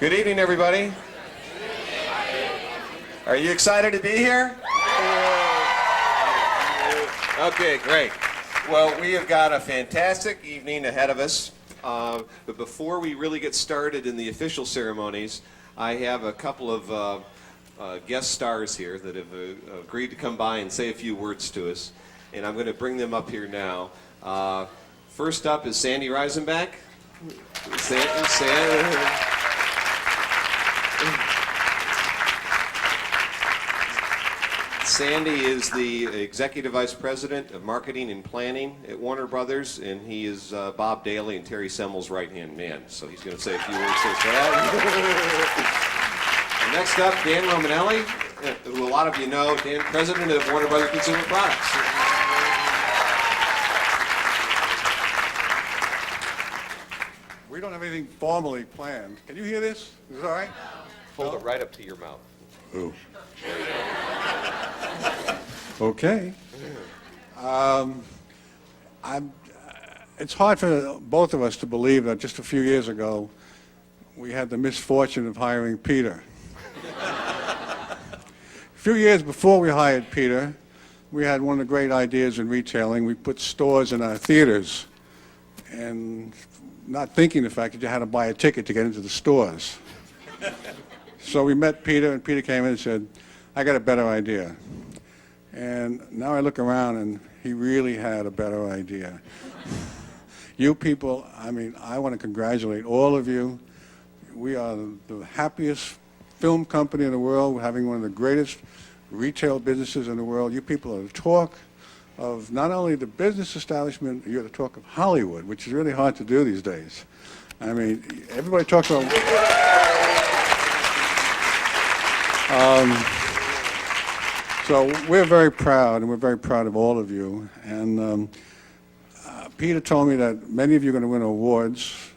Good evening, everybody. Are you excited to be here? Okay, great. Well, we have got a fantastic evening ahead of us. But before we really get started in the official ceremonies, I have a couple of guest stars here that have agreed to come by and say a few words to us. And I'm going to bring them up here now. First up is Sandy Reisenbach. Sandy is the Executive Vice President of Marketing and Planning at Warner Brothers, and he is Bob Daly and Terry Semmel's right-hand man. So he's going to say a few words to us. Next up, Dan Romanelli, who a lot of you know, Dan, President of Warner Brothers Consumer Products. We don't have anything formally planned. Can you hear this? Is this all right? Hold it right up to your mouth. Ooh. Okay. It's hard for both of us to believe that just a few years ago we had the misfortune of hiring Peter. A few years before we hired Peter, we had one of the great ideas in retailing. We put stores in our theaters, and not thinking the fact that you had to buy a ticket to get into the stores. So we met Peter, and Peter came in and said, I got a better idea. And now I look around, and he really had a better idea. You people, I want to congratulate all of you. We are the happiest film company in the world. We're having one of the greatest retail businesses in the world. You people are the talk of not only the business establishment, you're the talk of Hollywood, which is really hard to do these days. Everybody talks about... So we're very proud, and we're very proud of all of you. And Peter told me that many of you are going to win awards,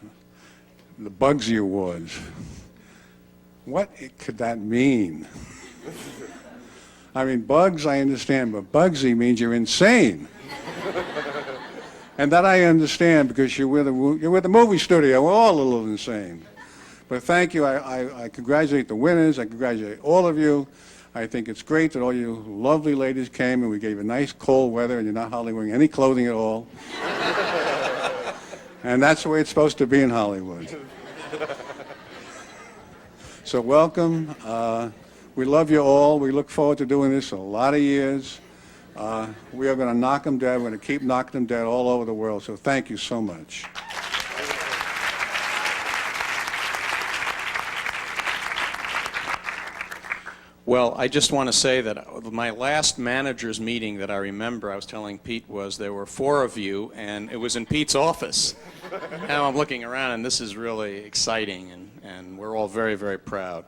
the Bugsy Awards. What could that mean? Bugs I understand, but Bugsy means you're insane. And that I understand because you're with the movie studio. We're all a little insane. But thank you. I congratulate the winners. I congratulate all of you. I think it's great that all you lovely ladies came and we gave you nice cold weather and you're not hardly wearing any clothing at all. And that's the way it's supposed to be in Hollywood. So welcome. We love you all. We look forward to doing this a lot of years. We are going to knock them dead. We're going to keep knocking them dead all over the world. So thank you so much. Well, I just want to say that my last managers meeting that I remember, I was telling Pete, was there were 4 of you, and it was in Pete's office. Now I'm looking around, and this is really exciting, and we're all very, very proud.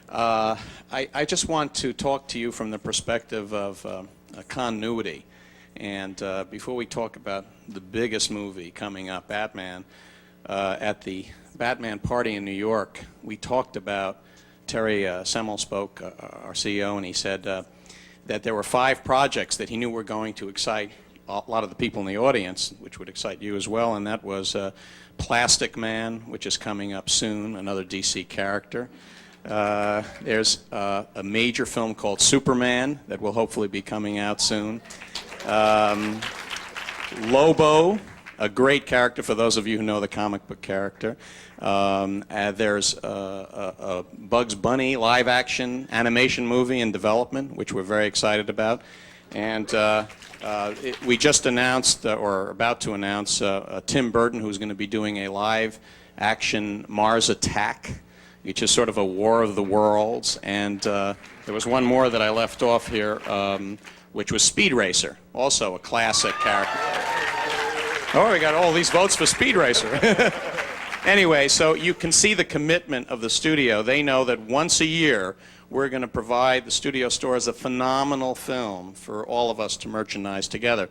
I just want to talk to you from the perspective of continuity. And before we talk about the biggest movie coming up, Batman, at the Batman party in New York, we talked about Terry Semmel spoke, our CEO, and he said that there were 5 projects that he knew were going to excite a lot of the people in the audience, which would excite you as well, and that was Plastic Man, which is coming up soon, another DC character. There's a major film called Superman that will hopefully be coming out soon. Lobo, a great character for those of you who know the comic book character. There's a Bugs Bunny live-action animation movie in development, which we're very excited about. And we just announced, or about to announce, Tim Burton, who's going to be doing a live-action Mars Attack, which is sort of a War of the Worlds. And there was one more that I left off here, which was Speed Racer, also a classic character. Oh, we got all these votes for Speed Racer. Anyway, so you can see the commitment of the studio. They know that once a year, we're going to provide the studio stores a phenomenal film for all of us to merchandise together.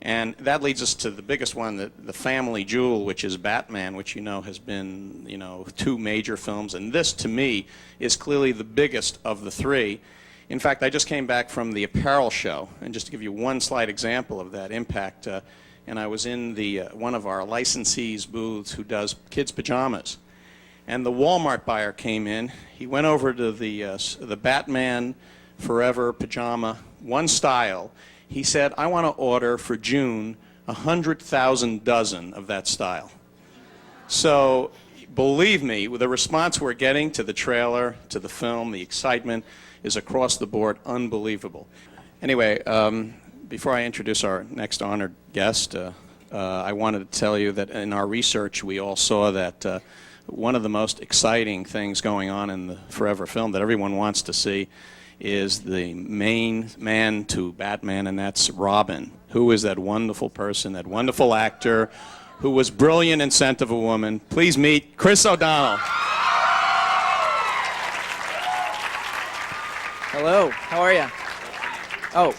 And that leads us to the biggest one, the family jewel, which is Batman, which has been, 2 major films. And this, to me, is clearly the biggest of the 3. In fact, I just came back from the apparel show, and just to give you one slight example of that impact, and I was in one of our licensees' booths who does kids' pajamas. and the Walmart buyer came in. He went over to the Batman Forever pajama, one style. He said, I want to order for June 100,000 dozen of that style. So believe me, the response we're getting to the trailer, to the film, the excitement is across the board unbelievable. Anyway, before I introduce our next honored guest, I wanted to tell you that in our research we all saw that one of the most exciting things going on in the Forever film that everyone wants to see is the main man to Batman, and that's Robin. Who is that wonderful person, that wonderful actor who was brilliant in Scent of a Woman? Please meet Chris O'Donnell. Hello, how are you? Oh,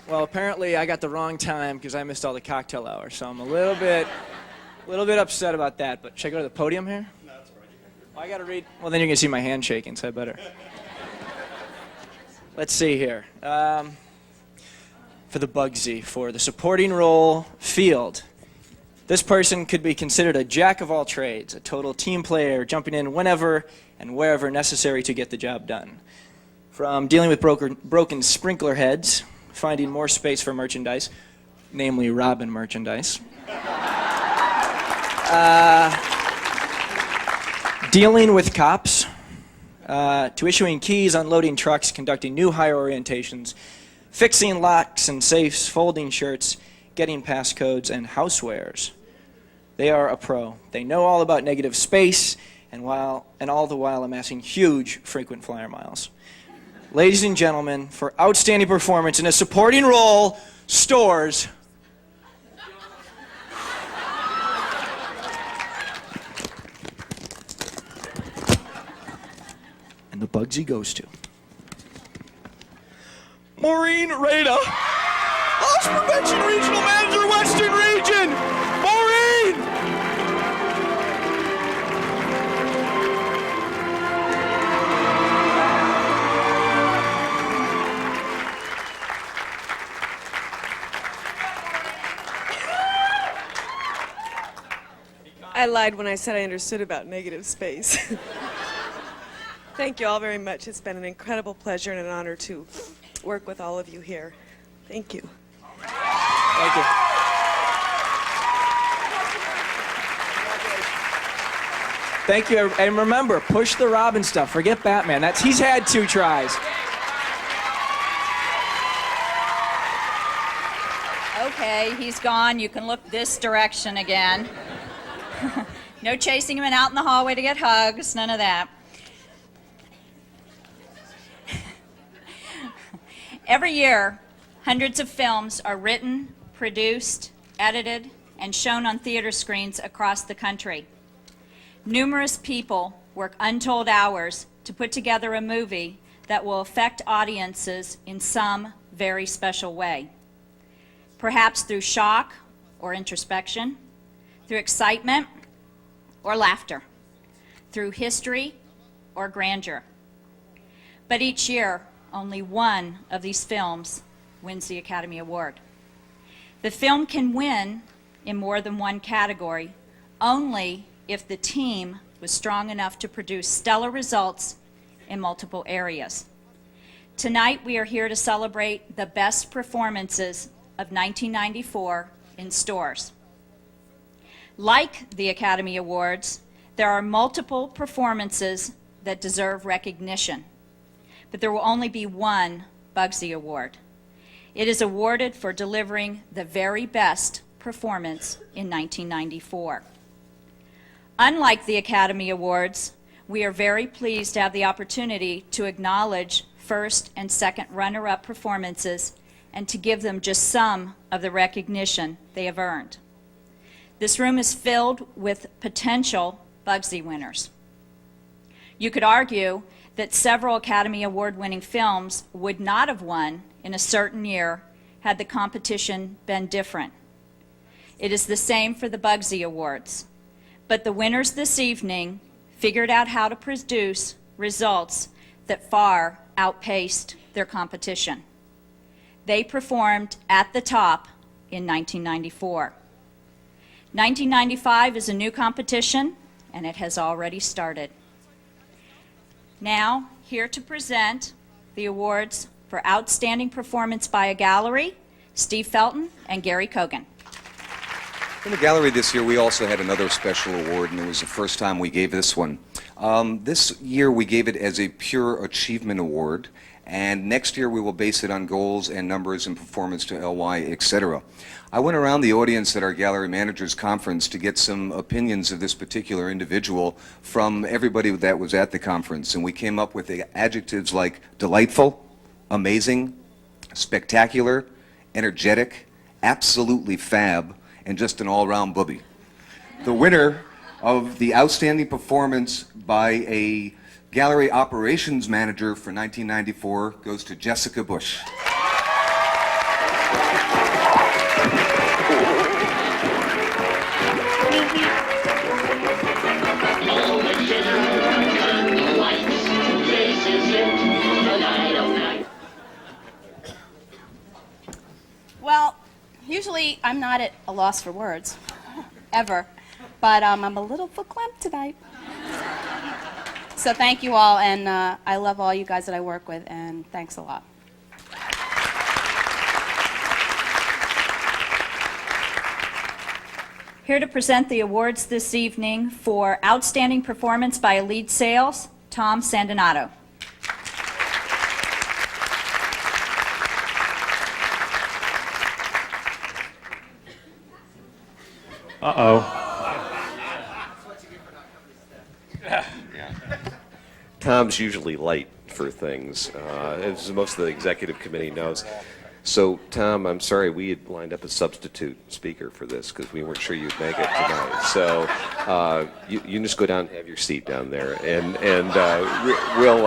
well, apparently I got the wrong time because I missed all the cocktail hour, so I'm a little bit upset about that. But should I go to the podium here? No, that's all right. Well, I got to read. Well, then you're going to see my hand shaking, so I better. Let's see here. For the Bugsy, for the supporting role, Field. This person could be considered a jack of all trades, a total team player, jumping in whenever and wherever necessary to get the job done. From dealing with broken sprinkler heads, finding more space for merchandise, namely Robin merchandise, dealing with cops, to issuing keys, unloading trucks, conducting new hire orientations, fixing locks and safes, folding shirts, getting passcodes, and housewares. They are a pro. They know all about negative space, and all the while amassing huge frequent flyer miles. Ladies and gentlemen, for outstanding performance in a supporting role, Stores. And the Bugsy goes to Maureen Rada, Loss Prevention Regional Manager, Western Region. Maureen! I lied when I said I understood about negative space. Thank you all very much. It's been an incredible pleasure and an honor to work with all of you here. Thank you. Thank you. Thank you, and remember, push the Robin stuff. Forget Batman. He's had 2 tries. Okay, he's gone. You can look this direction again. No chasing him out in the hallway to get hugs, none of that. Every year, hundreds of films are written, produced, edited, and shown on theater screens across the country. Numerous people work untold hours to put together a movie that will affect audiences in some very special way. Perhaps through shock or introspection, through excitement or laughter, through history or grandeur. But each year, only one of these films wins the Academy Award. The film can win in more than one category only if the team was strong enough to produce stellar results in multiple areas. Tonight we are here to celebrate the best performances of 1994 in Stores. Like the Academy Awards, there are multiple performances that deserve recognition, but there will only be one Bugsy Award. It is awarded for delivering the very best performance in 1994. Unlike the Academy Awards, we are very pleased to have the opportunity to acknowledge first and second runner-up performances and to give them just some of the recognition they have earned. This room is filled with potential Bugsy winners. You could argue that several Academy Award-winning films would not have won in a certain year had the competition been different. It is the same for the Bugsy Awards, but the winners this evening figured out how to produce results that far outpaced their competition. They performed at the top in 1994. 1995 is a new competition, and it has already started. Now, here to present the awards for Outstanding Performance by a Gallery, Steve Felton and Gary Kogan. In the gallery this year, we also had another special award, and it was the first time we gave this one. This year, we gave it as a Pure Achievement Award, and next year we will base it on goals and numbers and performance to LY, etc. I went around the audience at our Gallery Managers Conference to get some opinions of this particular individual from everybody that was at the conference, and we came up with adjectives like delightful, amazing, spectacular, energetic, absolutely fab, and just an all-round booby. The winner of the Outstanding Performance by a Gallery Operations Manager for 1994 goes to Jessica Bush. Well, usually I'm not at a loss for words, ever, but I'm a little verklempt tonight. So thank you all, and I love all you guys that I work with, and thanks a lot. Here to present the awards this evening for Outstanding Performance by Lead Sales, Tom Sandinato. Tom's usually late for things, as most of the executive committee knows. So, Tom, I'm sorry, we had lined up a substitute speaker for this because we weren't sure you'd make it tonight. So, you can just go down and have your seat down there, and we'll.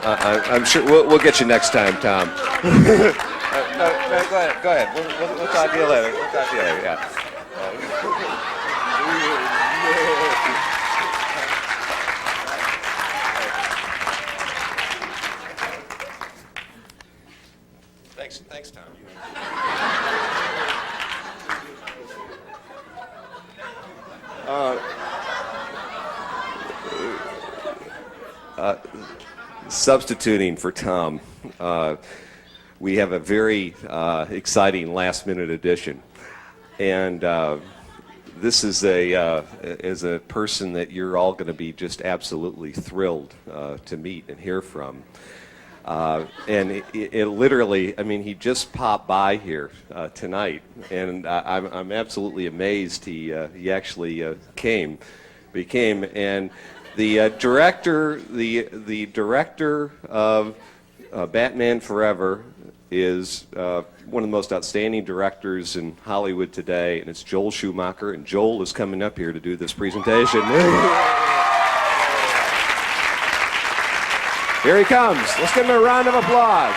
I'm sure we'll get you next time, Tom. No, go ahead. We'll talk to you later. We'll talk to you later. Yeah. Thanks, Tom. Substituting for Tom, we have a very exciting last-minute addition, and this is a person that you're all going to be just absolutely thrilled to meet and hear from. And it literally, I mean, he just popped by here tonight, and I'm absolutely amazed he actually came. He came, and the director of Batman Forever is one of the most outstanding directors in Hollywood today, and it's Joel Schumacher, and Joel is coming up here to do this presentation. Here he comes. Let's give him a round of applause.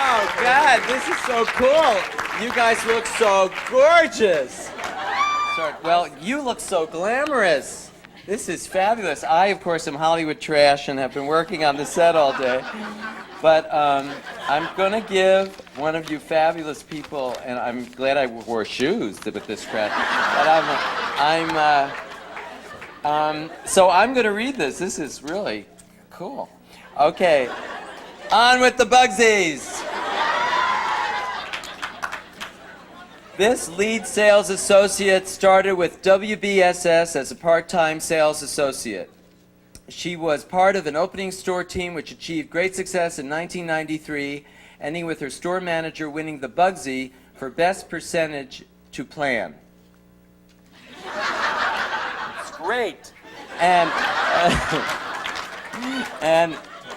Oh, God, this is so cool. You guys look so gorgeous. Sorry. Well, you look so glamorous. This is fabulous. I, of course, am Hollywood trash and have been working on the set all day. But I'm going to give one of you fabulous people, and I'm glad I wore shoes with this crap. But so I'm going to read this. This is really cool. Okay, on with the Bugsies. This lead sales associate started with WBSS as a part-time sales associate. She was part of an opening store team which achieved great success in 1993, ending with her store manager winning the Bugsy for best percentage to plan. It's great. And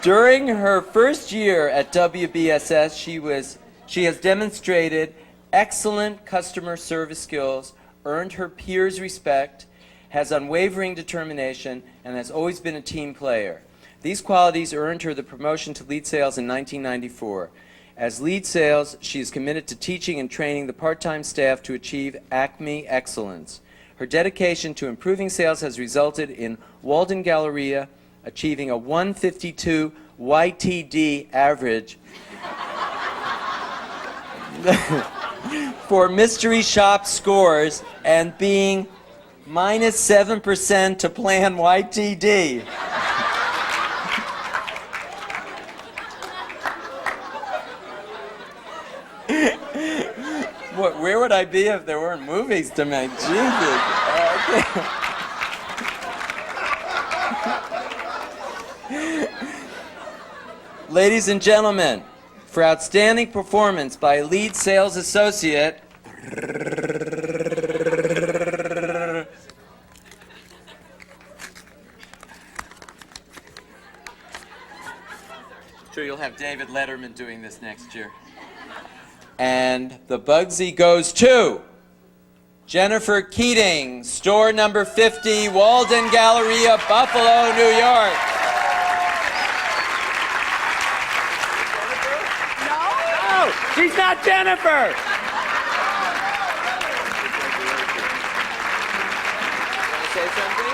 during her first year at WBSS, she has demonstrated excellent customer service skills, earned her peers' respect, has unwavering determination, and has always been a team player. These qualities earned her the promotion to lead sales in 1994. As lead sales, she is committed to teaching and training the part-time staff to achieve Acme excellence. Her dedication to improving sales has resulted in Walden Galleria achieving a 152 YTD average for mystery shop scores and being -7% to plan YTD. Where would I be if there weren't movies to make? Jesus. Ladies and gentlemen, for outstanding performance by a lead sales associate, sure you'll have David Letterman doing this next year. And the Bugsy goes to Jennifer Keating, store number 50, Walden Galleria, Buffalo, New York. No, she's not Jennifer. Say something?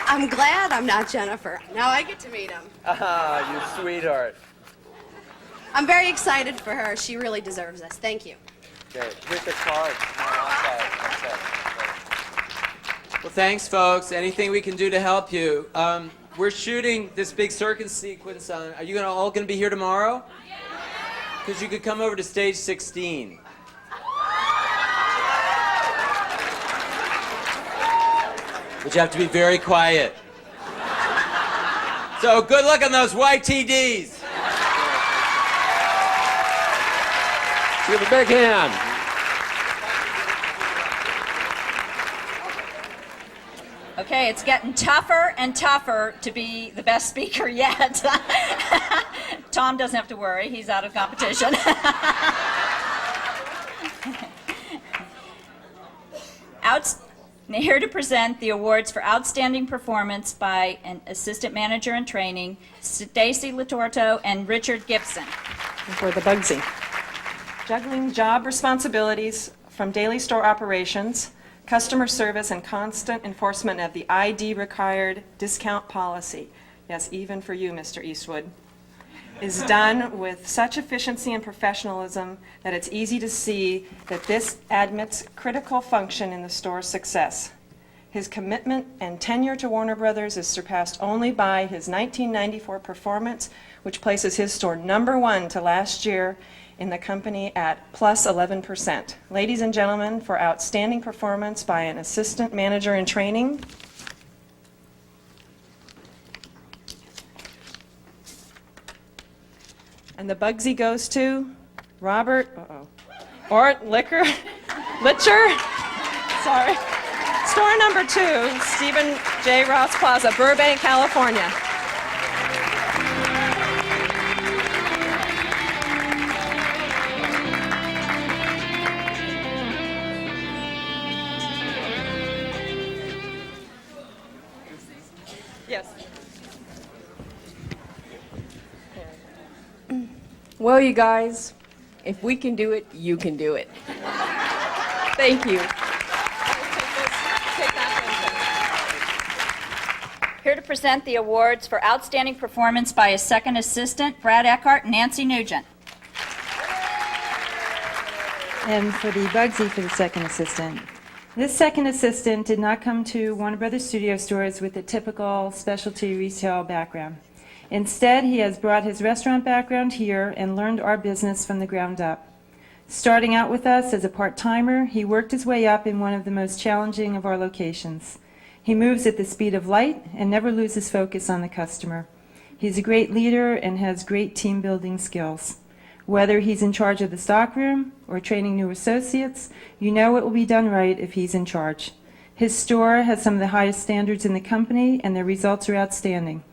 I'm glad I'm not Jennifer. Now I get to meet him. Ah, you sweetheart. I'm very excited for her. She really deserves this. Thank you. Okay, here's the card. Well, thanks, folks. Anything we can do to help you. We're shooting this big circus sequence on. Are you all going to be here tomorrow? Because you could come over to stage 16. But you have to be very quiet. So good luck on those YTDs. Give a big hand. Okay, it's getting tougher and tougher to be the best speaker yet. Tom doesn't have to worry, he's out of competition. Here to present the awards for outstanding performance by an assistant manager in training, Stacy Latorto and Richard Gibson. For the Bugsy. Juggling job responsibilities from daily store operations, customer service, and constant enforcement of the ID required discount policy. Yes, even for you, Mr. Eastwood. Is done with such efficiency and professionalism that it's easy to see that this admits critical function in the store's success. His commitment and tenure to Warner Brothers is surpassed only by his 1994 performance, which places his store #1 to last year in the company at plus 11%. Ladies and gentlemen, for outstanding performance by an assistant manager in training, and the Bugsy goes to Robert, Litcher, sorry, store number 2, Stephen J. Ross Plaza, Burbank, California. Yes. Well, you guys, if we can do it, you can do it. Thank you. Here to present the awards for outstanding performance by a second assistant, Brad Eckhart and Nancy Nugent. And for the Bugsy for the second assistant. This second assistant did not come to Warner Brothers Studio stores with a typical specialty retail background. Instead, he has brought his restaurant background here and learned our business from the ground up. Starting out with us as a part-timer, he worked his way up in one of the most challenging of our locations. He moves at the speed of light and never loses focus on the customer. He's a great leader and has great team-building skills. Whether he's in charge of the stockroom or training new associates, you know it will be done right if he's in charge. His store has some of the highest standards in the company, and their results are outstanding.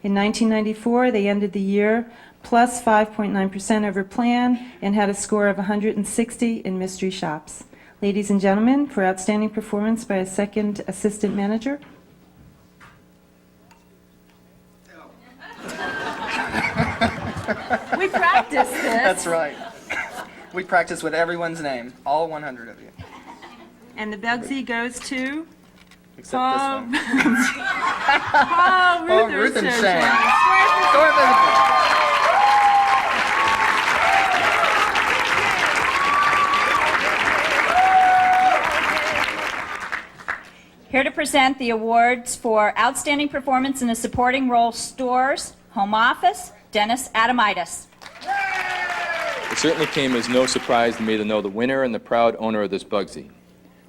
In 1994, they ended the year plus 5.9% over plan and had a score of 160 in mystery shops. Ladies and gentlemen, for outstanding performance by a second assistant manager. We practiced this. That's right. We practice with everyone's name, all 100 of you. And the Bugsy goes to Except Paul, this one. Paul Ruth and Shane. Shane. Store visitor. Here to present the awards for Outstanding Performance in a Supporting Role Stores, Home Office, Dennis Adamitis. It certainly came as no surprise to me to know the winner and the proud owner of this Bugsy.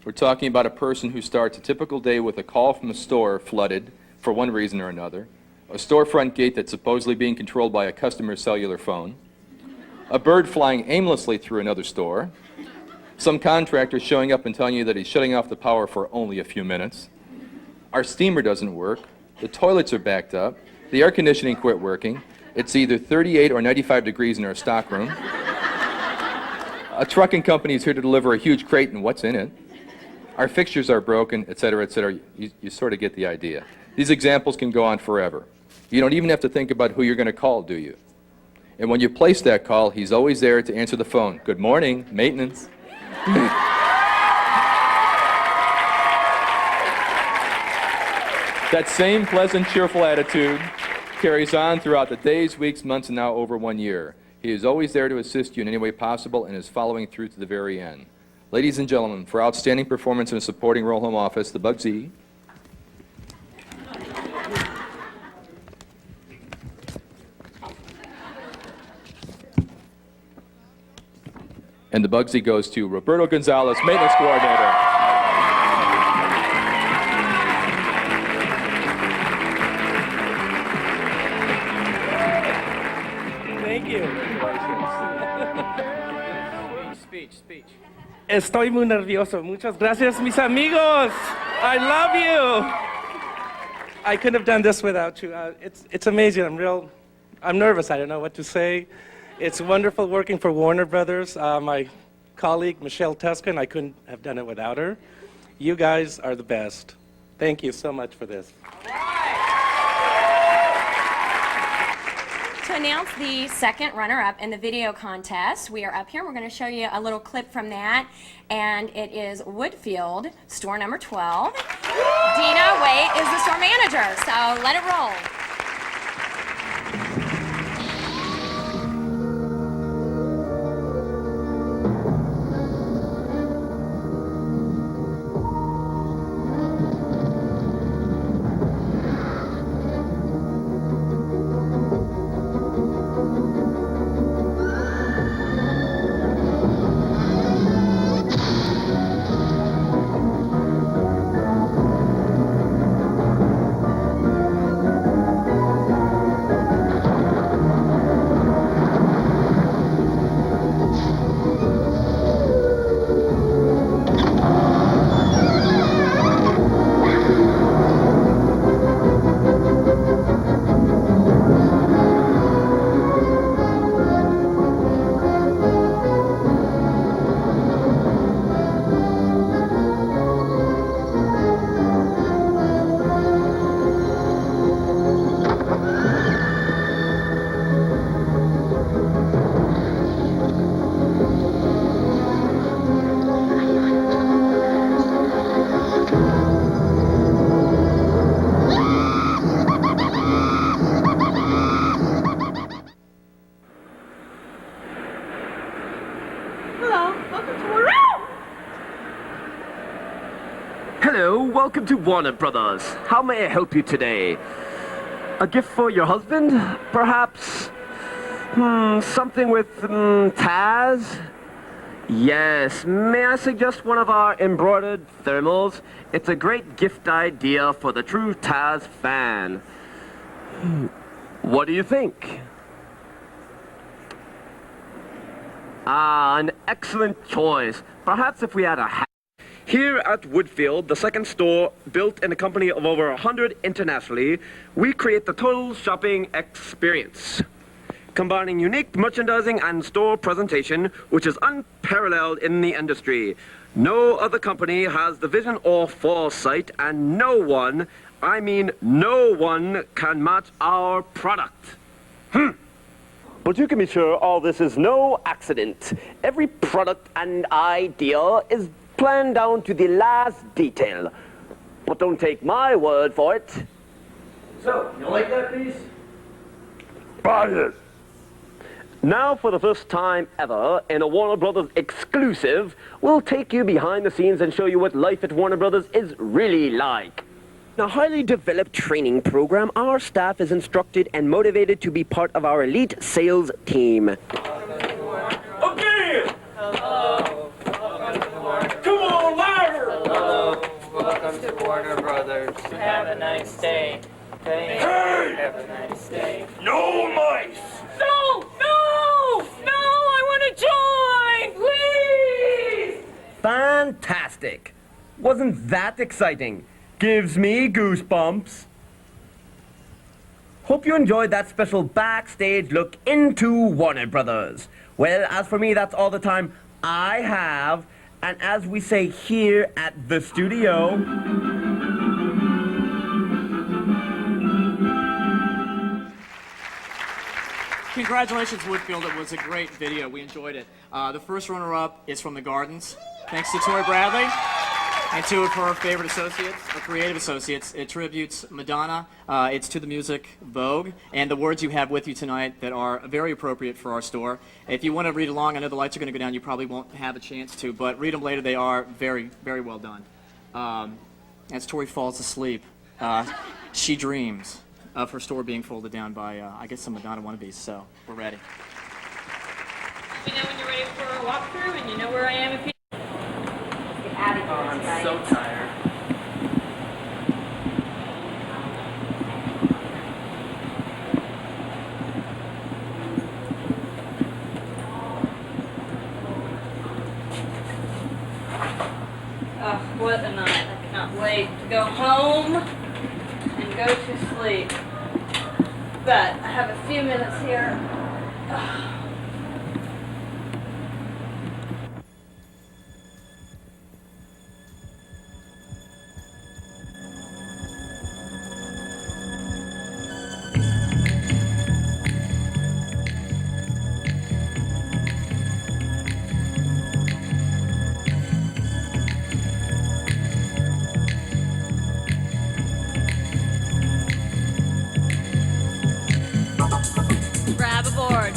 We're talking about a person who starts a typical day with a call from a store flooded, for one reason or another, a storefront gate that's supposedly being controlled by a customer's cellular phone, a bird flying aimlessly through another store, some contractor showing up and telling you that he's shutting off the power for only a few minutes, our steamer doesn't work, the toilets are backed up, the air conditioning quit working, it's either 38 or 95 degrees in our stockroom, a trucking company is here to deliver a huge crate and what's in it, our fixtures are broken, etc., etc. You sort of get the idea. These examples can go on forever. You don't even have to think about who you're going to call, do you? And when you place that call, he's always there to answer the phone. Good morning, maintenance. That same pleasant, cheerful attitude carries on throughout the days, weeks, months, and now over 1 year. He is always there to assist you in any way possible and is following through to the very end. Ladies and gentlemen, for outstanding performance in a supporting role home office, the Bugsy. And the Bugsy goes to Roberto Gonzalez, maintenance coordinator. Thank you. Speech. Estoy muy nervioso. Muchas gracias, mis amigos. I love you. I couldn't have done this without you. It's amazing. I'm nervous. I don't know what to say. It's wonderful working for Warner Brothers. My colleague, Michelle Tuscan, I couldn't have done it without her. You guys are the best. Thank you so much for this. To announce the second runner-up in the video contest, we are up here. We're going to show you a little clip from that, and it is Woodfield, store number 12. Dina Waite is the store manager, so let it roll. Hello, welcome to Warner Brothers. How may I help you today? A gift for your husband? Perhaps? Something with Taz? Yes, may I suggest one of our embroidered thermals? It's a great gift idea for the true Taz fan. What do you think? Ah, an excellent choice. Perhaps if we had a hat. Here at Woodfield, the second store, built in a company of over 100 internationally, we create the total shopping experience, combining unique merchandising and store presentation, which is unparalleled in the industry. No other company has the vision or foresight, and no one, I mean no one, can match our product. But you can be sure all this is no accident. Every product and idea is planned down to the last detail. But don't take my word for it. So, you like that piece? Buy it. Now, for the first time ever, in a Warner Brothers exclusive, we'll take you behind the scenes and show you what life at Warner Brothers is really like. In a highly developed training program, our staff is instructed and motivated to be part of our elite sales team. Okay! Hello. Come on, louder! Hello. Welcome to Warner Brothers. Have a nice day. Hey! Have a nice day. No mice! No! No! No! I want to join! Please! Fantastic! Wasn't that exciting? Gives me goosebumps. Hope you enjoyed that special backstage look into Warner Brothers. Well, as for me, that's all the time I have. And as we say here at the studio... Congratulations, Woodfield. It was a great video. We enjoyed it. The first runner-up is from the Gardens. Thanks to Tori Bradley and two of her favorite associates, or creative associates. It tributes Madonna. It's to the music Vogue, and the words you have with you tonight that are very appropriate for our store. If you want to read along, I know the lights are going to go down. You probably won't have a chance to, but read them later. They are very, very well done. As Tori falls asleep, she dreams of her store being folded down by, I guess, some Madonna wannabes, so we're ready. Let me know when you're ready for a walkthrough, and you know where I am if you... I'm so tired. Oh, what a night. I cannot wait to go home and go to sleep. But I have a few minutes here. Grab a board.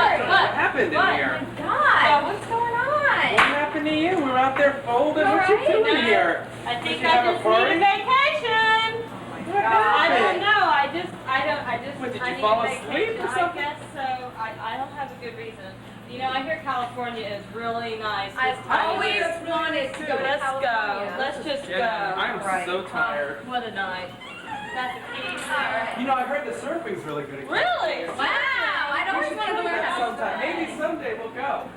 What happened in here? Oh my God, what's going on? What happened to you? We were out there folding. What you doing here? I think Did you I have a just party? need a vacation. What I don't happened? know. I just. What, did I you need fall a asleep vacation. or something? I guess so. I don't have a good reason. You know, I hear California is really nice. I've this time of always year. wanted to go to Let's go. California. Let's just go. I'm so tired. What a night. That's a key. You know, I heard the surfing's really good. at Really? California. Wow, I'd always We should wanted to do learn that how to sometime. surf. Maybe someday we'll go.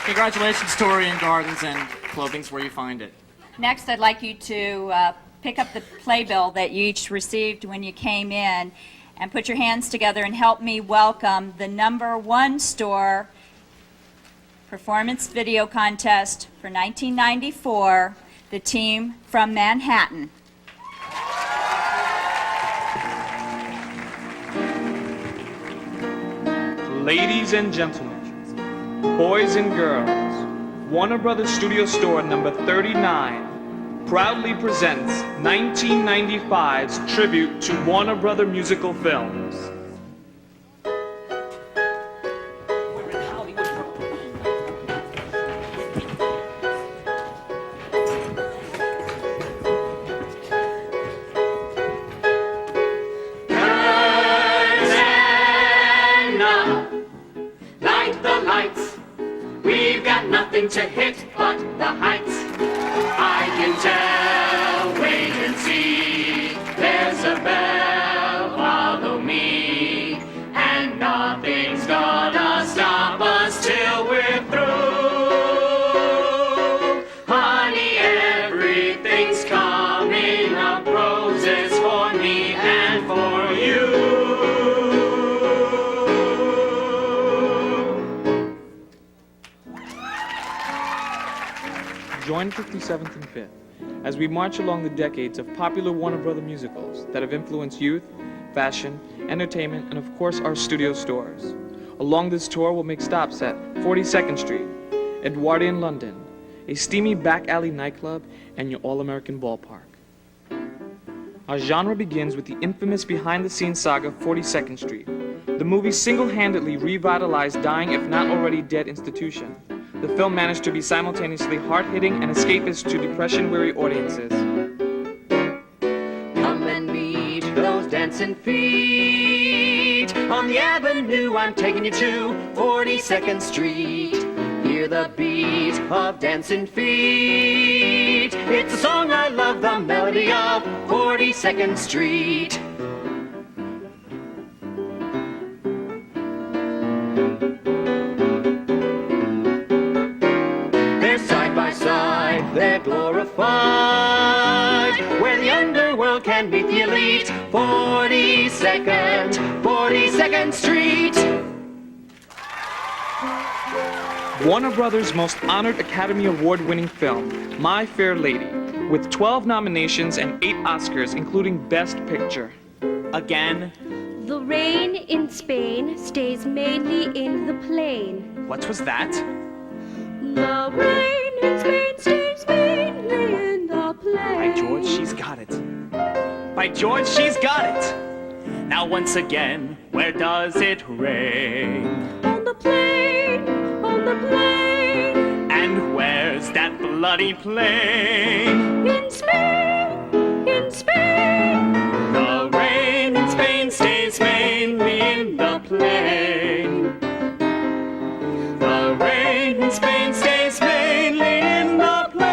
Congratulations, Tori and Gardens, and clothing's where you find it. Next, I'd like you to pick up the playbill that you each received when you came in and put your hands together and help me welcome the #1 store performance video contest for 1994, the team from Manhattan. Ladies and gentlemen, boys and girls, Warner Brothers Studio Store number 39 proudly presents 1995's tribute to Warner Brothers musical films. Light the lights. We've got nothing to hit but the heights. I can tell, wait and see. There's a bell, follow me. And nothing's gonna stop us till we're through. Honey, everything's coming up roses for me and for you. Join 57th and 5th as we march along the decades of popular Warner Brothers musicals that have influenced youth, fashion, entertainment, and of course our studio stores. Along this tour, we'll make stops at 42nd Street, Edwardian London, a steamy back alley nightclub, and your all-American ballpark. Our genre begins with the infamous behind-the-scenes saga 42nd Street. The movie single-handedly revitalized dying, if not already dead, institution. The film managed to be simultaneously hard-hitting and escapist to depression-weary audiences. Come and meet those dancing feet. On the avenue I'm taking you to 42nd Street. Hear the beat of dancing feet. It's a song I love, the melody of 42nd Street. They're side by side, they're glorified, where the underworld can meet the elite. 42nd Street. Warner Brothers' most honored Academy Award-winning film, My Fair Lady, with 12 nominations and 8 Oscars, including Best Picture. Again, The rain in Spain stays mainly in the plain. what was that? The rain in Spain stays mainly in the plain. By George, she's got it. By George, she's got it. Now once again, where does it rain? On the plain, on the plain. And where's that bloody plane? In Spain, in Spain. The rain in Spain stays mainly in the plain. The rain in Spain stays mainly in the plain.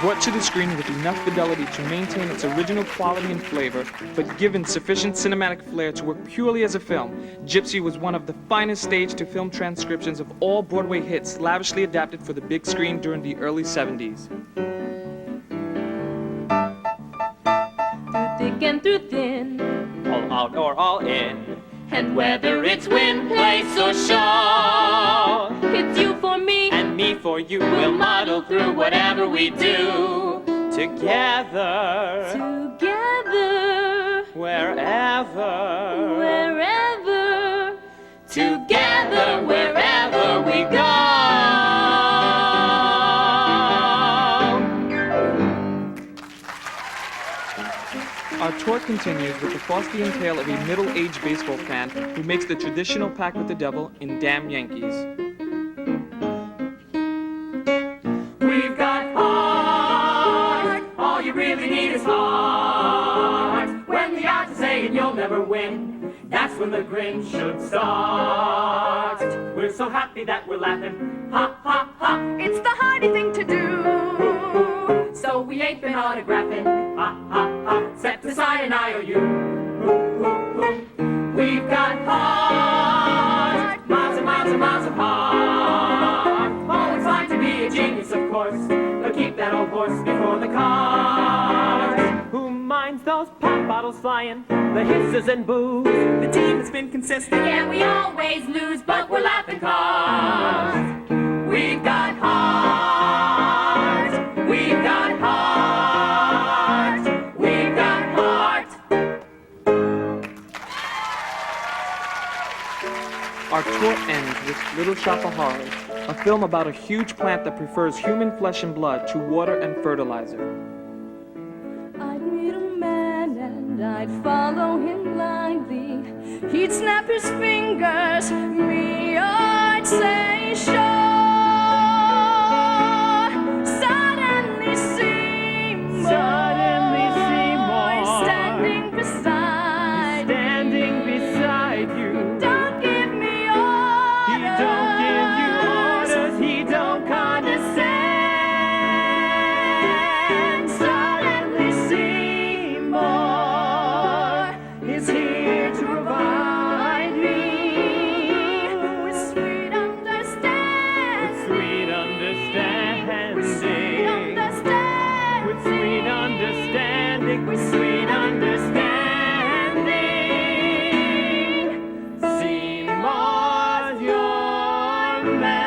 Brought to the screen with enough fidelity to maintain its original quality and flavor, but given sufficient cinematic flair to work purely as a film, Gypsy was one of the finest stage-to-film transcriptions of all Broadway hits lavishly adapted for the big screen during the early 70s. Through thick and through thin. All out or all in. And whether it's wind, place, or shore, it's you for me, And me for you, we'll model through whatever we do. together, Together, wherever, wherever, together, wherever we go. system. Our tour continues with the Faustian tale of a middle-aged baseball fan who makes the traditional pact with the devil in Damn Yankees. We've got heart. All you really need is heart. When the odds are saying you'll never win, that's when the grin should start. We're so happy that we're laughing. Ha, ha, ha. It's the hardy thing to do. So we ain't been autographing. Ha, ha, ha. Set aside an IOU. We've got heart. Miles and miles and miles of heart. Always fine to be a genius, of course, but keep that old horse before the cart. Who minds those pop bottles flying, the hisses and boos? The team has been consistent. Yeah, we always lose, but we're laughing 'cause we've got heart. We've got heart. We've got heart. Our tour ends with Little Shop of Horrors, a film about a huge plant that prefers human flesh and blood to water and fertilizer. I'd meet a man and I'd follow him blindly. He'd snap his fingers, me I'd say sure. Suddenly Seymour, standing beside you. Don't give me orders. He don't give you orders. He don't condescend. Suddenly Seymour is here to provide me with sweet understanding. With sweet understanding. With sweet understanding. With sweet understanding. With sweet understanding. Seymour's your man.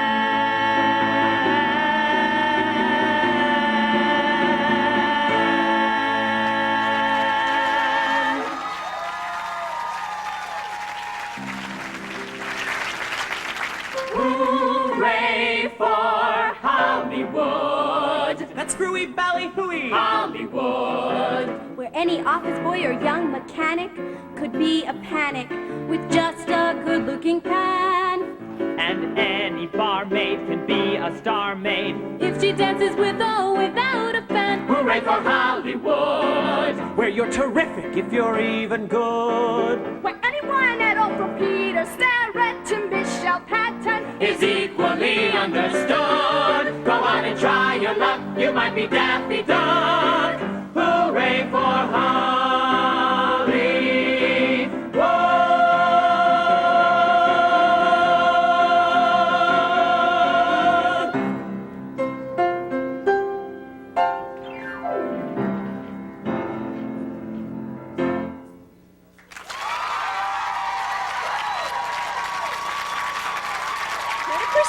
Hooray for Hollywood. That's screwy ballyhooey. Hollywood. Where any office boy or young mechanic could be a panic with just a good-looking pan. And any barmaid can be a star maid. If she dances with or without a fan. Hooray for Hollywood. Where you're terrific if you're even good. Where anyone at all from Peter Starrett to Michelle Patton Is equally understood. Go on and try your luck. You might be Daffy Duck. Hooray for Hollywood.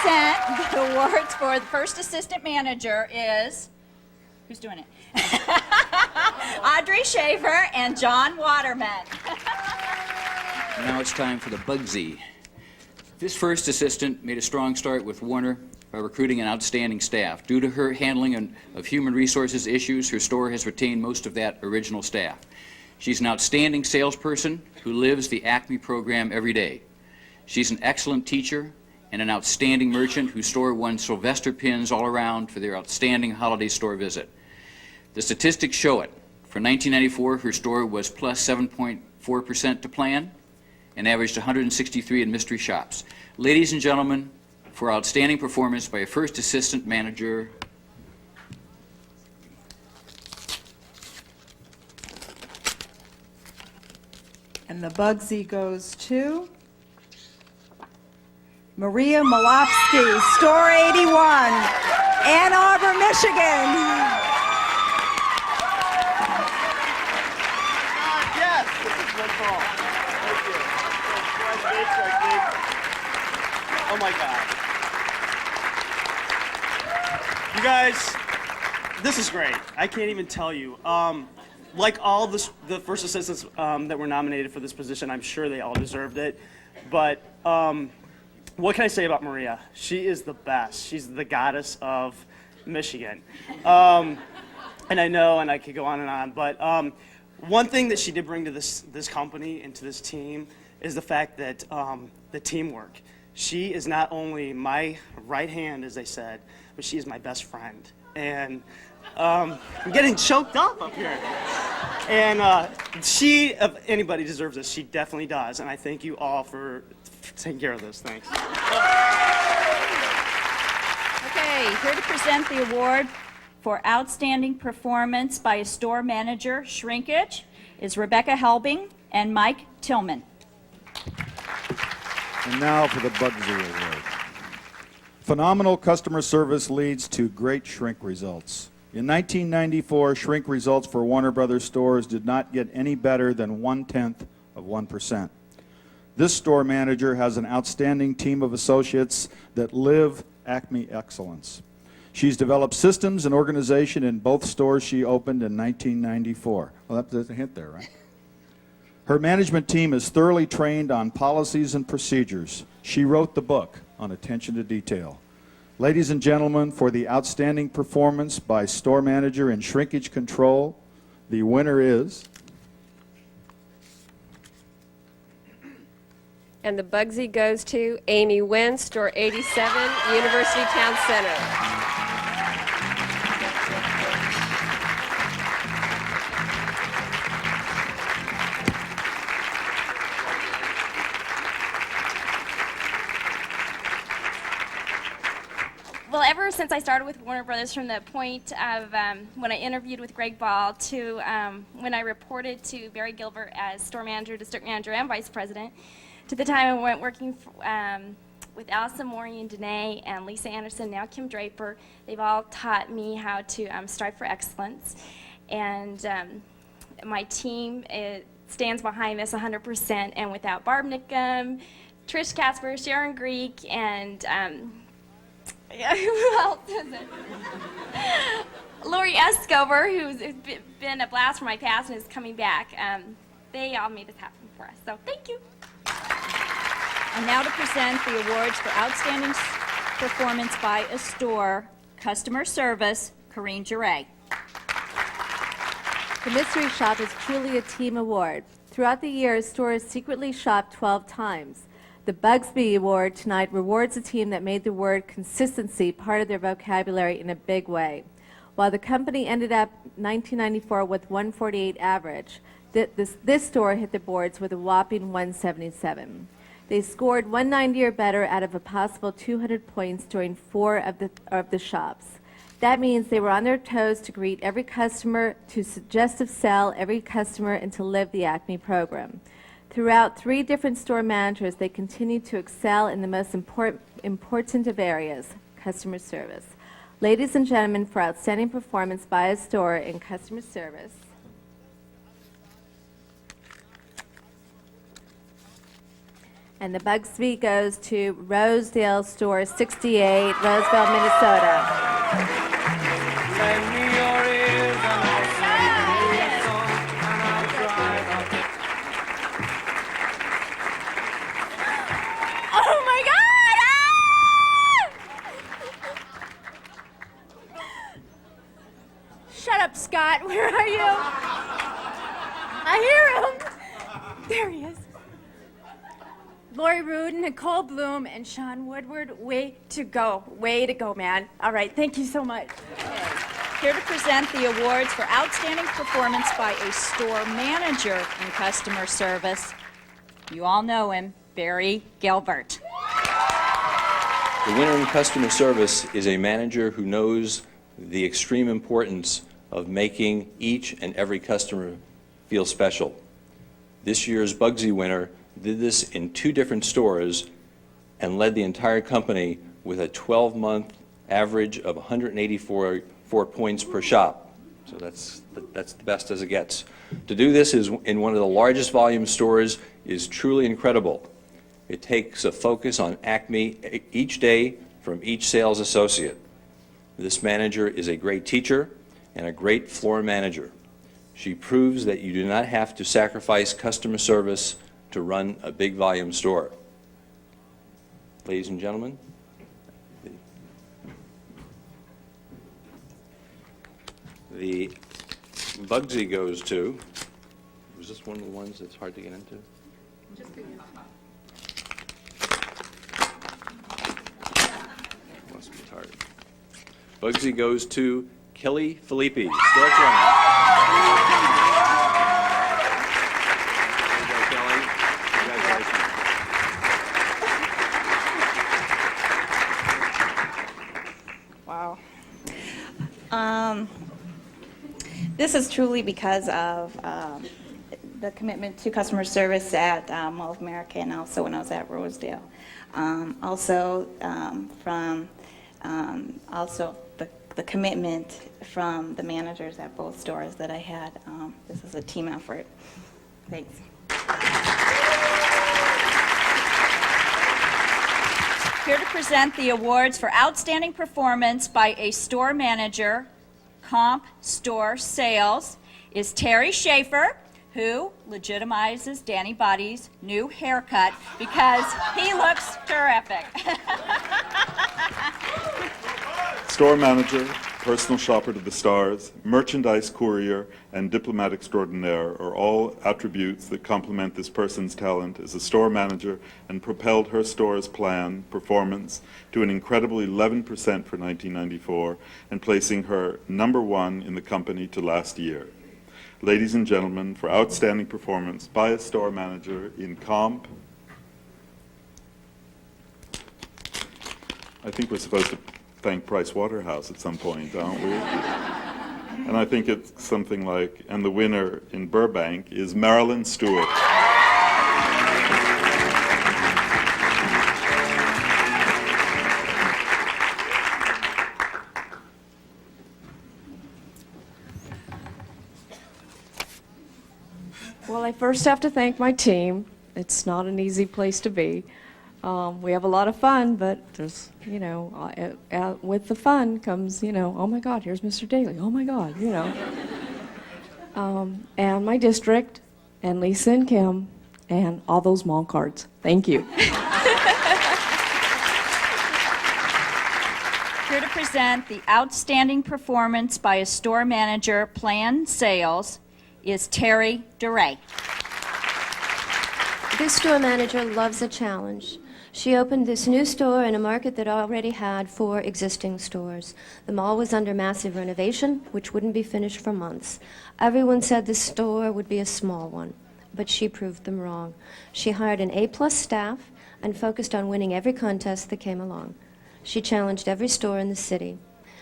Present the awards for the first assistant manager is, who's doing it? Audrey Schaefer and John Waterman. Now it's time for the Bugsy. This first assistant made a strong start with Warner by recruiting an outstanding staff. Due to her handling of human resources issues, her store has retained most of that original staff. She's an outstanding salesperson who lives the Acme program every day. She's an excellent teacher and an outstanding merchant whose store won Sylvester pins all around for their outstanding holiday store visit. The statistics show it. For 1994, her store was plus 7.4% to plan and averaged 163 in mystery shops. Ladies and gentlemen, for outstanding performance by a first assistant manager, And the Bugsy goes to Maria Malofsky, Store 81, Ann Arbor, Michigan. Yes, this is my call. Thank you. Oh my God. You guys, this is great. I can't even tell you. Like all the first assistants that were nominated for this position, I'm sure they all deserved it. But what can I say about Maria? She is the best. She's the goddess of Michigan. and I know, and I could go on and on, but one thing that she did bring to this company and to this team is the fact that the teamwork. She is not only my right hand, as they said, but she is my best friend. And I'm getting choked up here. And she, if anybody deserves this, she definitely does. And I thank you all for taking care of this. Thanks. Okay, here to present the award for outstanding performance by a store manager, shrinkage, is Rebecca Helbing and Mike Tillman. And now for the Bugsy Award. Phenomenal customer service leads to great shrink results. In 1994, shrink results for Warner Brothers stores did not get any better than 0.1%. This store manager has an outstanding team of associates that live Acme excellence. She's developed systems and organization in both stores she opened in 1994. Well, that's a hint there, right? Her management team is thoroughly trained on policies and procedures. She wrote the book on attention to detail. Ladies and gentlemen, for the outstanding performance by store manager in shrinkage control, the winner is... And the Bugsy goes to Amy Wynn, store 87, University Town Center. Well, ever since I started with Warner Brothers, from the point of when I interviewed with Greg Ball to when I reported to Barry Gilbert as store manager, district manager, and vice president, to the time I went working with Allison Maury and Danae and Lisa Anderson, now Kim Draper, they've all taught me how to strive for excellence. And my team stands behind this 100%. And without Barb Nickum, Trish Casper, Sharon Greek, and yeah, who else is it? Lori Escobar, who's been a blast from my past and is coming back. They all made this happen for us. So thank you. And now to present the awards for outstanding performance by a store, customer service, Corrine Juray. The Mystery Shop is truly a team award. Throughout the year, stores secretly shop 12 times. The Bugsy Award tonight rewards a team that made the word consistency part of their vocabulary in a big way. While the company ended up 1994 with 148 average, this store hit the boards with a whopping 177. They scored 190 or better out of a possible 200 points during 4 of the shops. That means they were on their toes to greet every customer, to suggest sell every customer, and to live the Acme program. Throughout 3 different store managers, they continued to excel in the most important of areas, customer service. Ladies and gentlemen, for outstanding performance by a store in customer service, and the Bugsy goes to Rosedale Store 68, Roseville, Minnesota. Lend me your ears and I'll sing you a song and I'll try not to. Oh my God! Ah! Shut up, Scott. Where are you? I hear him. There he is. Lori Rude, Nicole Bloom, and Sean Woodward, way to go. Way to go, man. All right, thank you so much. Here to present the awards for outstanding performance by a store manager in customer service. You all know him, Barry Gilbert. The winner in customer service is a manager who knows the extreme importance of making each and every customer feel special. This year's Bugsy winner did this in 2 different stores and led the entire company with a 12-month average of 184 points per shop. So that's the best as it gets. To do this is in one of the largest volume stores is truly incredible. It takes a focus on Acme each day from each sales associate. This manager is a great teacher and a great floor manager. She proves that you do not have to sacrifice customer service to run a big volume store. Ladies and The Bugsy goes to, was this one of the ones that's hard to get into? Must be tired. Bugsy goes to Kelly Filippi. Start running. There you go, Kelly. Congratulations. Wow. This is truly because of the commitment to customer service at Mall of America and also when I was at Rosedale. Also from the commitment from the managers at both stores that I had. This is a team effort. Thanks. Here to present the awards for outstanding performance by a store manager, comp store sales, is Terry Schaefer, who legitimizes Danny Body's new haircut because he looks terrific. Store manager, personal shopper to the stars, merchandise courier, and diplomat extraordinaire are all attributes that complement this person's talent as a store manager and propelled her store's performance to an incredible 11% for 1994 and placing her #1 in the company to last year. Ladies and gentlemen, for outstanding performance by a store manager in comp, I think we're supposed to thank Price Waterhouse at some point, aren't we? And I think it's something like, and the winner in Burbank is Marilyn Stewart. Well, I first have to thank my team. It's not an easy place to be. We have a lot of fun, but there's, with the fun comes, oh my God, here's Mr. Daly. Oh my God, and my district, and Lisa and Kim, and all those mall cards. Thank you. Here to present the outstanding performance by a store manager, planned sales, is Terry DeRay. This store manager loves a challenge. She opened this new store in a market that already had 4 existing stores. The mall was under massive renovation, which wouldn't be finished for months. Everyone said the store would be a small one, but she proved them wrong. She hired an A+ staff and focused on winning every contest that came along. She challenged every store in the city.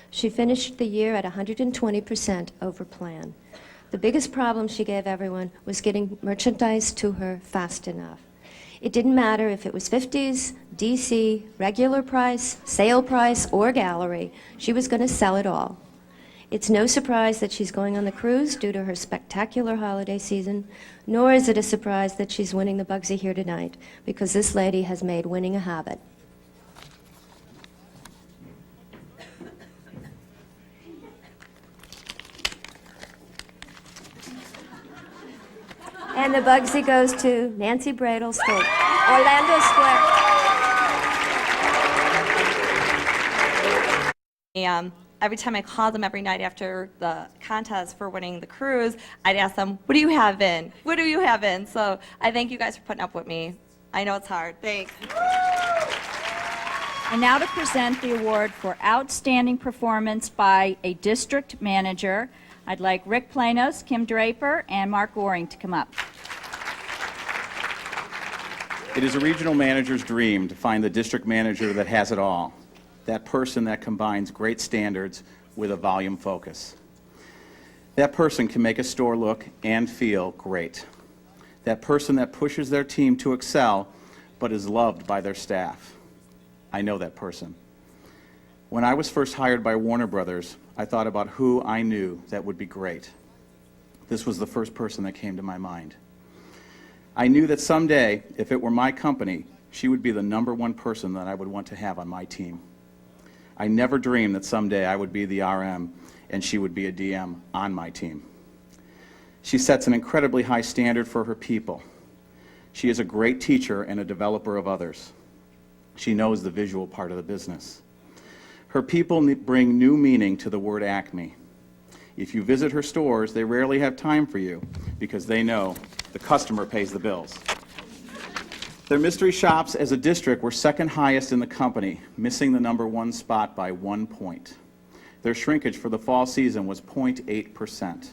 She finished the year at 120% over plan. The biggest problem she gave everyone was getting merchandise to her fast enough. It didn't matter if it was 50s, DC, regular price, sale price, or gallery. She was going to sell it all. It's no surprise that she's going on the cruise due to her spectacular holiday season, nor is it a surprise that she's winning the Bugsy here tonight, because this lady has made winning a habit. And the Bugsy goes to Nancy Bradle State, Orlando Square. Every time I called them every night after the contest for winning the cruise, I'd ask them, what do you have in? What do you have in? So I thank you guys for putting up with me. I know it's hard. Thanks. And now to present the award for outstanding performance by a district manager, I'd like Rick Planos, Kim Draper, and Mark Goring to come up. It is a regional manager's dream to find the district manager that has it all, that person that combines great standards with a volume focus. That person can make a store look and feel great. That person that pushes their team to excel but is loved by their staff. I know that person. When I was first hired by Warner Brothers, I thought about who I knew that would be great. This was the first person that came to my mind. I knew that someday, if it were my company, she would be the #1 person that I would want to have on my team. I never dreamed that someday I would be the RM and she would be a DM on my team. She sets an incredibly high standard for her people. She is a great teacher and a developer of others. She knows the visual part of the business. Her people bring new meaning to the word Acme. If you visit her stores, they rarely have time for you because they know the customer pays the bills. Their mystery shops as a district were second highest in the company, missing the #1 spot by 1 point. Their shrinkage for the fall season was 0.8%.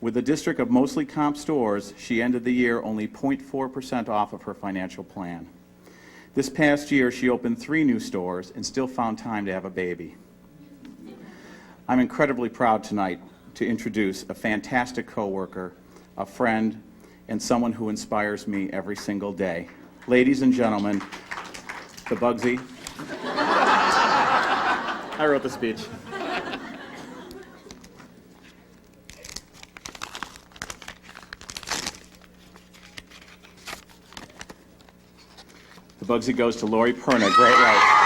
With a district of mostly comp stores, she ended the year only 0.4% off of her financial plan. This past year, she opened 3 new stores and still found time to have a baby. I'm incredibly proud tonight to introduce a fantastic coworker, a friend, and someone who inspires me every single day. Ladies and gentlemen, the Bugsy. I wrote the speech. The Bugsy goes to Lori Perna. Great right.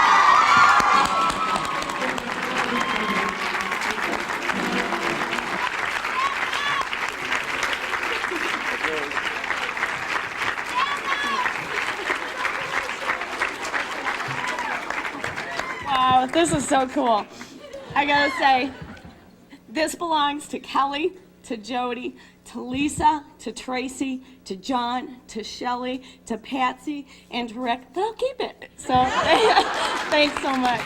Wow, this is so cool. I gotta say, this belongs to Kelly, to Jody, to Lisa, to Tracy, to John, to Shelley, to Patsy, and to Rick. They'll keep it. So thanks so much.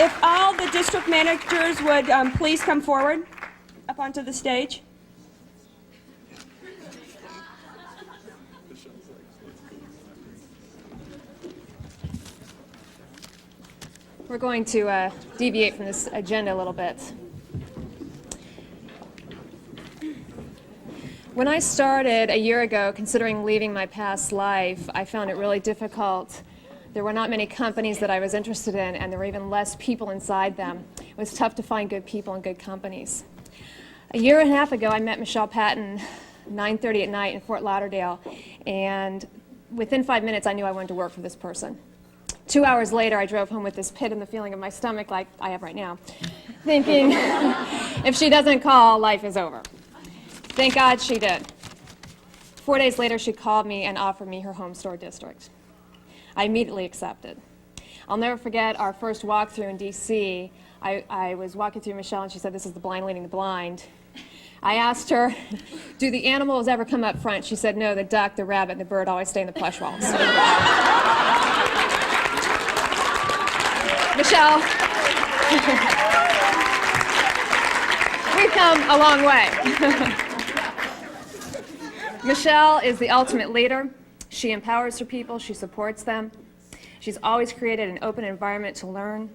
If all the district managers would please come forward up onto the stage. We're going to deviate from this agenda a little bit. When I started a year ago considering leaving my past life, I found it really difficult. There were not many companies that I was interested in, and there were even less people inside them. It was tough to find good people and good companies. A year and a half ago, I met Michelle Patton, 9:30 at night in Fort Lauderdale, and within 5 minutes, I knew I wanted to work for this person. 2 hours later, I drove home with this pit in the feeling of my stomach like I have right now, thinking, if she doesn't call, life is over. Thank God she did. 4 days later, she called me and offered me her home store district. I immediately accepted. I'll never forget our first walkthrough in D.C. I was walking through Michelle, and she said, "This is the blind leading the blind." I asked her, "Do the animals ever come up front?" She said, "No, the duck, the rabbit, and the bird always stay in the plush walls." Michelle, we've come a long way. Michelle is the ultimate leader. She empowers her people, she supports them. She's always created an open environment to learn,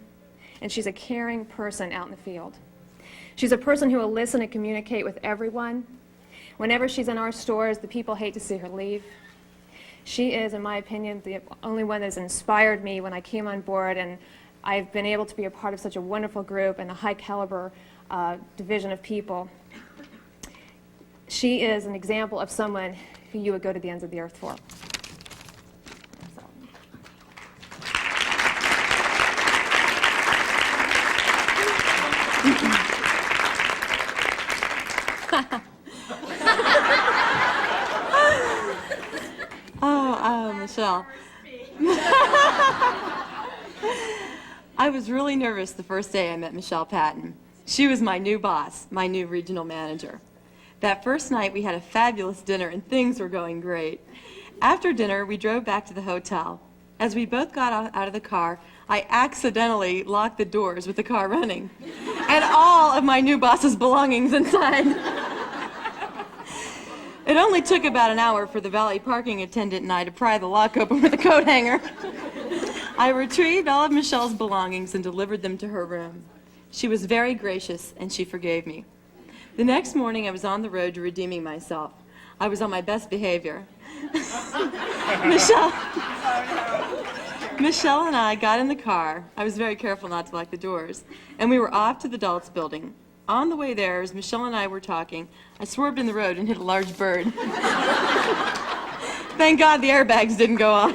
and she's a caring person out in the field. She's a person who will listen and communicate with everyone. Whenever she's in our stores, the people hate to see her leave. She is, in my opinion, the only one that has inspired me when I came on board, and I've been able to be a part of such a wonderful group and a high caliber division of people. She is an example of someone who you would go to the ends of the earth for. Michelle. I was really nervous the first day I met Michelle Patton. She was my new boss, my new regional manager. That first night we had a fabulous dinner and things were going great. After dinner we drove back to the hotel. As we both got out of the car, I accidentally locked the doors with the car running and all of my new boss's belongings inside. It only took about an hour for the valet parking attendant and I to pry the lock open with a coat hanger. I retrieved all of Michelle's belongings and delivered them to her room. She was very gracious and she forgave me. The next morning I was on the road to redeeming myself. I was on my best behavior. Michelle and I got in the car. I was very careful not to lock the doors. And we were off to the Dulles building. On the way there, as Michelle and I were talking, I swerved in the road and hit a large bird. Thank God the airbags didn't go off.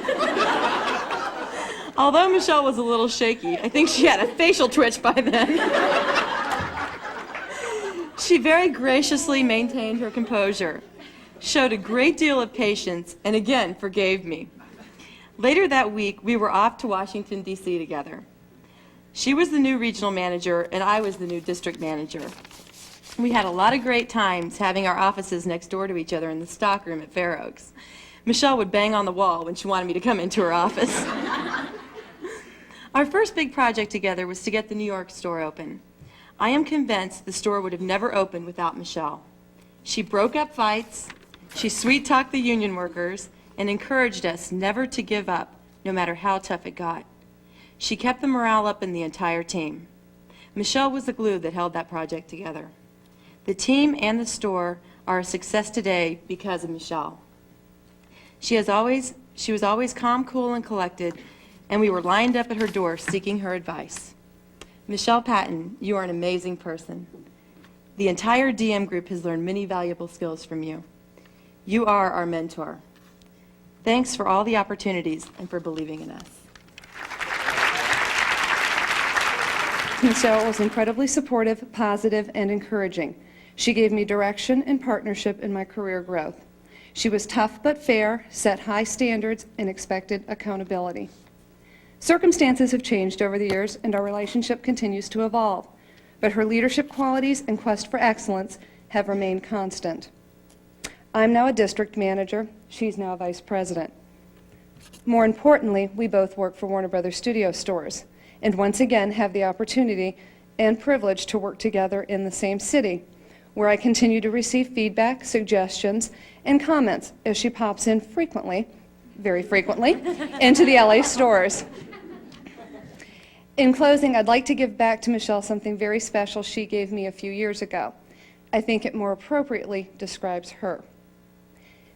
Although Michelle was a little shaky, I think she had a facial twitch by then. She very graciously maintained her composure, showed a great deal of patience, and again forgave me. Later that week, we were off to Washington, D.C. together. She was the new regional manager, and I was the new district manager. We had a lot of great times having our offices next door to each other in the stockroom at Fair Oaks. Michelle would bang on the wall when she wanted me to come into her office. Our first big project together was to get the New York store open. I am convinced the store would have never opened without Michelle. She broke up fights, she sweet-talked the union workers, and encouraged us never to give up, no matter how tough it got. She kept the morale up in the entire team. Michelle was the glue that held that project together. The team and the store are a success today because of Michelle. She was always calm, cool, and collected, and we were lined up at her door seeking her advice. Michelle Patton, you are an amazing person. The entire DM group has learned many valuable skills from you. You are our mentor. Thanks for all the opportunities and for believing in us. Michelle was incredibly supportive, positive, and encouraging. She gave me direction and partnership in my career growth. She was tough but fair, set high standards, and expected accountability. Circumstances have changed over the years, and our relationship continues to evolve, but her leadership qualities and quest for excellence have remained constant. I'm now a district manager. She's now a vice president. More importantly, we both work for Warner Brothers Studio Stores, and once again have the opportunity and privilege to work together in the same city, where I continue to receive feedback, suggestions, and comments as she pops in frequently, very frequently, into the LA stores. In closing, I'd like to give back to Michelle something very special she gave me a few years ago. I think it more appropriately describes her.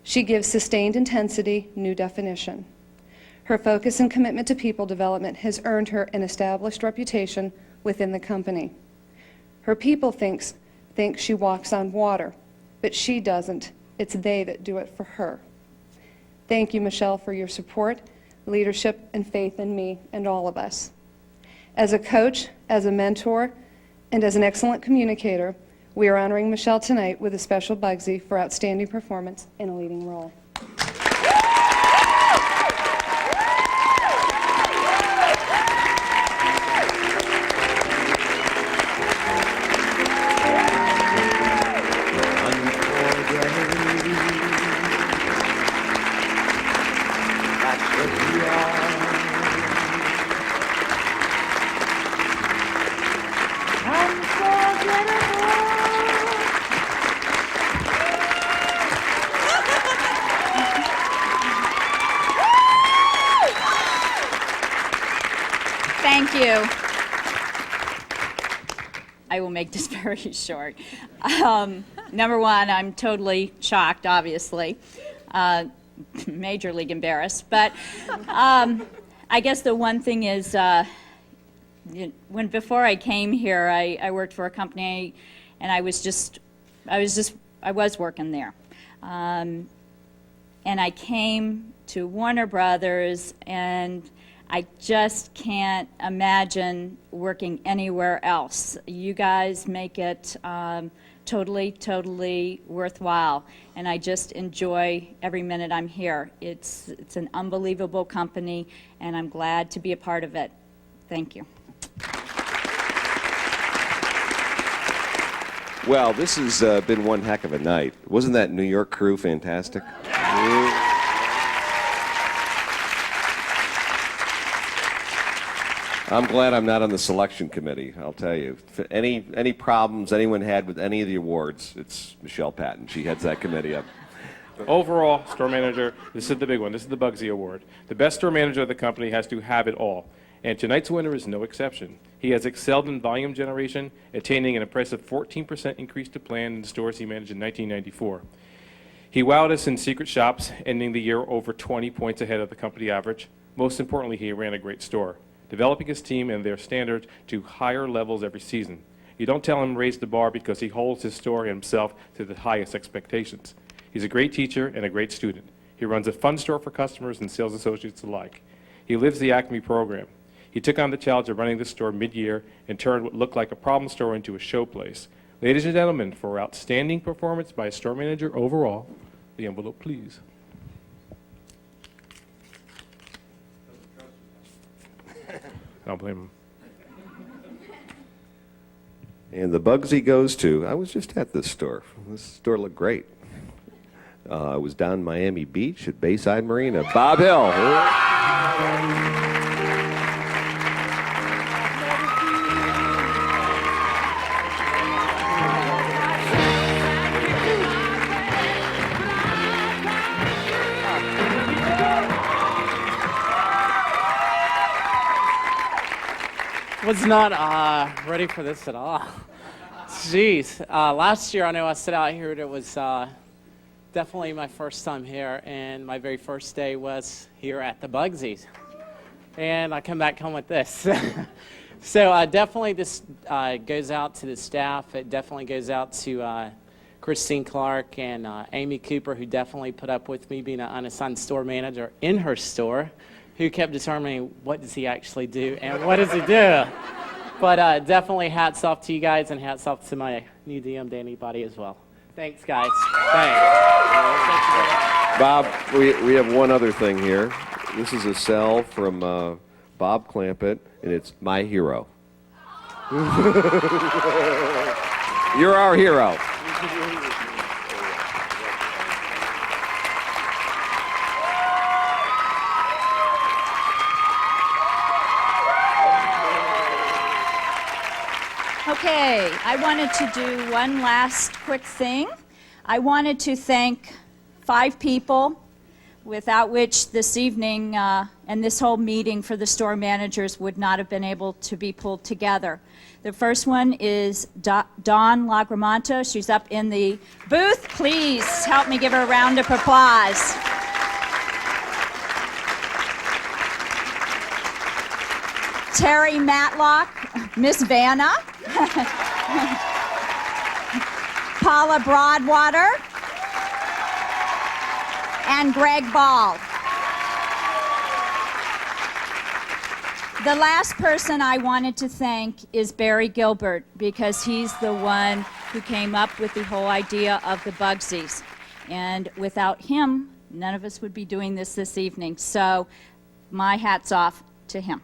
She gives sustained intensity new definition. Her focus and commitment to people development has earned her an established reputation within the company. Her people think she walks on water, but she doesn't. It's they that do it for her. Thank you, Michelle, for your support, leadership, and faith in me and all of us. As a coach, as a mentor, and as an excellent communicator, we are honoring Michelle tonight with a special Bugsy for outstanding performance in a leading role. Thank you. I will make this very short. Number one, I'm totally shocked, obviously. Major league embarrassed. But I guess the one thing is, before I came here, I worked for a company, and I was working there. And I came to Warner Brothers, and I just can't imagine working anywhere else. You guys make it totally worthwhile, and I just enjoy every minute I'm here. It's an unbelievable company, and I'm glad to be a part of it. Thank you. Well, this has been one heck of a night. Wasn't that New York crew fantastic? I'm glad I'm not on the selection committee, I'll tell you. Any problems anyone had with any of the awards, it's Michelle Patton. She heads that committee up. Overall, store manager, this is the big one. This is the Bugsy Award. The best store manager of the company has to have it all. And tonight's winner is no exception. He has excelled in volume generation, attaining an impressive 14% increase to plan in the stores he managed in 1994. He wowed us in secret shops, ending the year over 20 points ahead of the company average. Most importantly, he ran a great store, developing his team and their standards to higher levels every season. You don't tell him to raise the bar because he holds his store himself to the highest expectations. He's a great teacher and a great student. He runs a fun store for customers and sales associates alike. He lives the Acme program. He took on the challenge of running the store mid-year and turned what looked like a problem store into a showplace. Ladies and gentlemen, for outstanding performance by a store manager overall, the envelope, please. I don't blame him. And the Bugsy goes to, I was just at this store. This store looked great. I was down in Miami Beach at Bayside Marina. Bob Hill. Was not ready for this at all. Jeez. Last year, I know I sat out here, and it was definitely my first time here, and my very first day was here at the Bugsys. And I come back home with this. So definitely this goes out to the staff. It definitely goes out to Christine Clark and Amy Cooper, who definitely put up with me being an unassigned store manager in her store, who kept determining what does he actually do and what does he do. But definitely hats off to you guys, and hats off to my new DM, Danny Body, as well. Thanks, guys. Thanks. Bob, we have one other thing here. This is a cell from Bob Clampett, and it's my hero. You're our hero. Okay, I wanted to do one last quick thing. I wanted to thank 5 people without which this evening and this whole meeting for the store managers would not have been able to be pulled together. The first one is Dawn Lagramonta. She's up in the booth. Please help me give her a round of applause. Terry Matlock, Miss Vanna, Paula Broadwater, and Greg Ball. The last person I wanted to thank is Barry Gilbert, because he's the one who came up with the whole idea of the Bugsys. And without him, none of us would be doing this evening. So my hat's off to him.